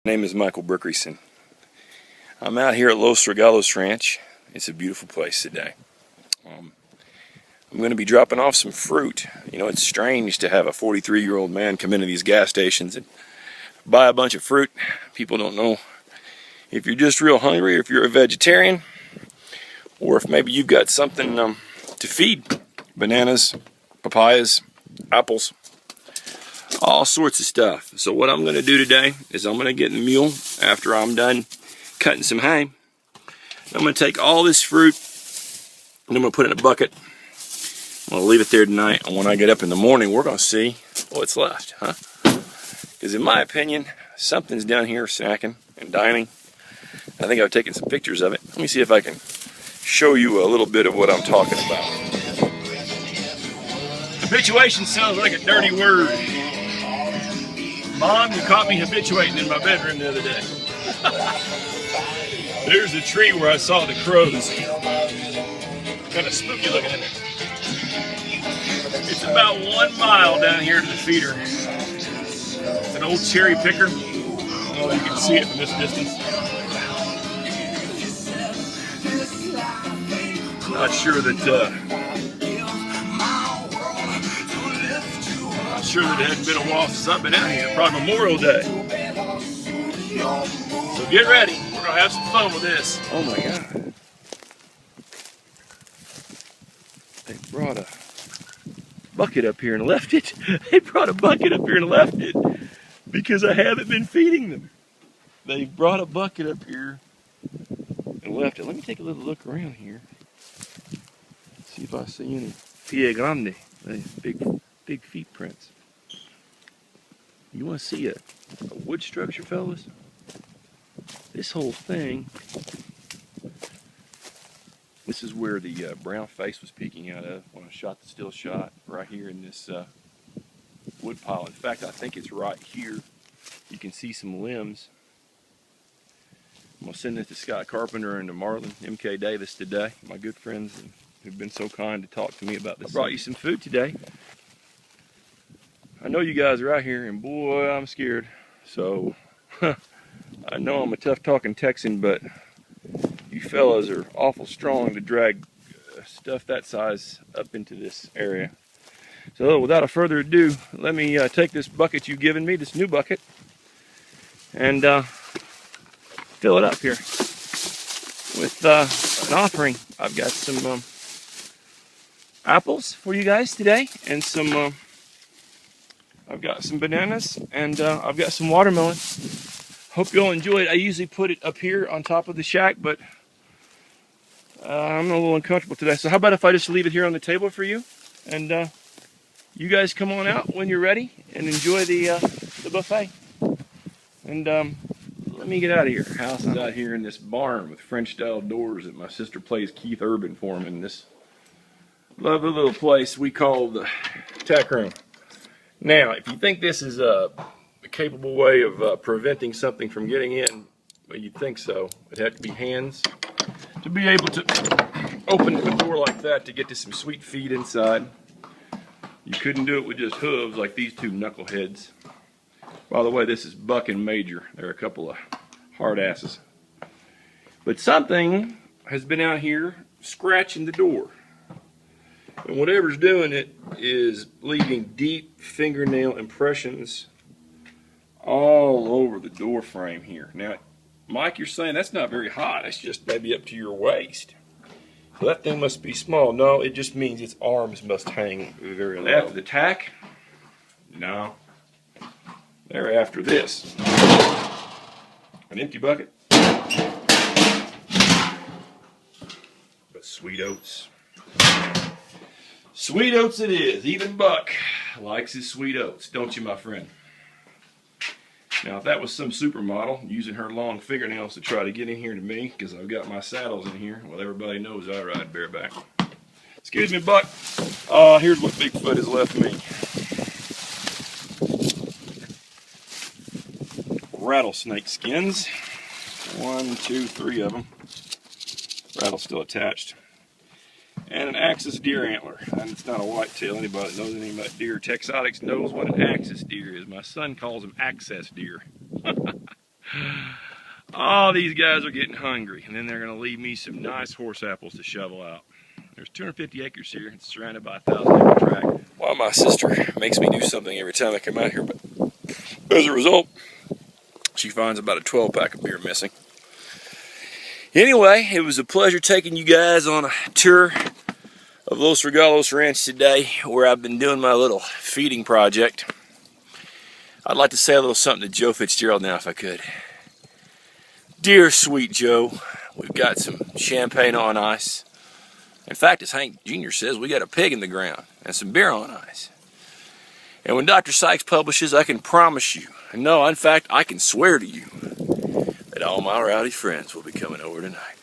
My name is Michael Brookreson. I'm out here at Los Regalos Ranch. It's a beautiful place today. I'm going to be dropping off some fruit. You know, it's strange to have a 43-year-old man come into these gas stations and buy a bunch of fruit. People don't know if you're just real hungry, or if you're a vegetarian, or if maybe you've got something to feed. Bananas, papayas, apples, all sorts of stuff. So what I'm going to do today is I'm going to get in the mule after I'm done cutting some hay. I'm going to take all this fruit and I'm going to put it in a bucket. I'm going to leave it there tonight, and when I get up in the morning, we're going to see what's left, huh? Because in my opinion, something's down here snacking and dining. I think I've taken some pictures of it. Let me see if I can show you a little bit of what I'm talking about. Habituation sounds like a dirty word. Mom, you caught me habituating in my bedroom the other day. There's a tree where I saw the crows. Kind of spooky looking, isn't it? It's about 1 mile down here to the feeder. It's an old cherry picker. I don't know if you can see it from this distance. Not sure that it hadn't been a while since I've been out here. Probably Memorial Day. So get ready. We're gonna have some fun with this. Oh my God! They brought a bucket up here and left it. They brought a bucket up here and left it because I haven't been feeding them. They brought a bucket up here and left it. Let me take a little look around here. See if I see any pie grande, big feet prints. You want to see a wood structure, fellas? This whole thing, this is where the brown face was peeking out of when I shot the still shot, right here in this wood pile. In fact, I think it's right here. You can see some limbs. I'm going to send this to Scott Carpenter and to Marlon M.K. Davis today, my good friends who've been so kind to talk to me about this. I brought you some food today. I know you guys are out here, and boy, I'm scared. So, I know I'm a tough talking Texan, but you fellas are awful strong to drag stuff that size up into this area. So, without a further ado, let me take this bucket you've given me, this new bucket, and fill it up here with an offering. I've got some apples for you guys today, and some I've got some bananas, and I've got some watermelon. Hope you all enjoy it. I usually put it up here on top of the shack, but I'm a little uncomfortable today. So how about if I just leave it here on the table for you, and you guys come on out when you're ready and enjoy the buffet. And let me get out of here. House is out here in this barn with French-style doors that my sister plays Keith Urban for me in this lovely little place we call the tack room. Now, if you think this is a capable way of preventing something from getting in, well, you'd think so. It'd have to be hands to be able to open the door like that to get to some sweet feed inside. You couldn't do it with just hooves like these two knuckleheads. By the way, this is Buck and Major. They're a couple of hard asses. But something has been out here scratching the door. And whatever's doing it is leaving deep fingernail impressions all over the door frame here. Now, Mike, you're saying that's not very hot. That's just maybe up to your waist. So that thing must be small. No, it just means its arms must hang very low. After the tack? No. They're after this. An empty bucket. But sweet oats. Sweet oats it is. Even Buck likes his sweet oats, don't you, my friend? Now, if that was some supermodel using her long fingernails to try to get in here to me, because I've got my saddles in here, well, everybody knows I ride bareback. Excuse me, Buck. Here's what Bigfoot has left me. Rattlesnake skins. 1, 2, 3 of them. Rattle's still attached. And an axis deer antler. And it's not a whitetail. Anybody that knows anything about deer Texotics knows what an axis deer is. My son calls them access deer. All these guys are getting hungry, and then they're going to leave me some nice horse apples to shovel out. There's 250 acres here. It's surrounded by a 1,000-acre tract. Well, my sister makes me do something every time I come out here, but as a result, she finds about a 12-pack of beer missing. Anyway, it was a pleasure taking you guys on a tour of Los Regalos Ranch today, where I've been doing my little feeding project. I'd like to say a little something to Joe Fitzgerald now if I could. Dear sweet Joe, we've got some champagne on ice. In fact, as Hank Jr. says, we got a pig in the ground and some beer on ice. And when Dr. Sykes publishes, I can promise you, and no, in fact, I can swear to you, that all my rowdy friends will be coming over tonight.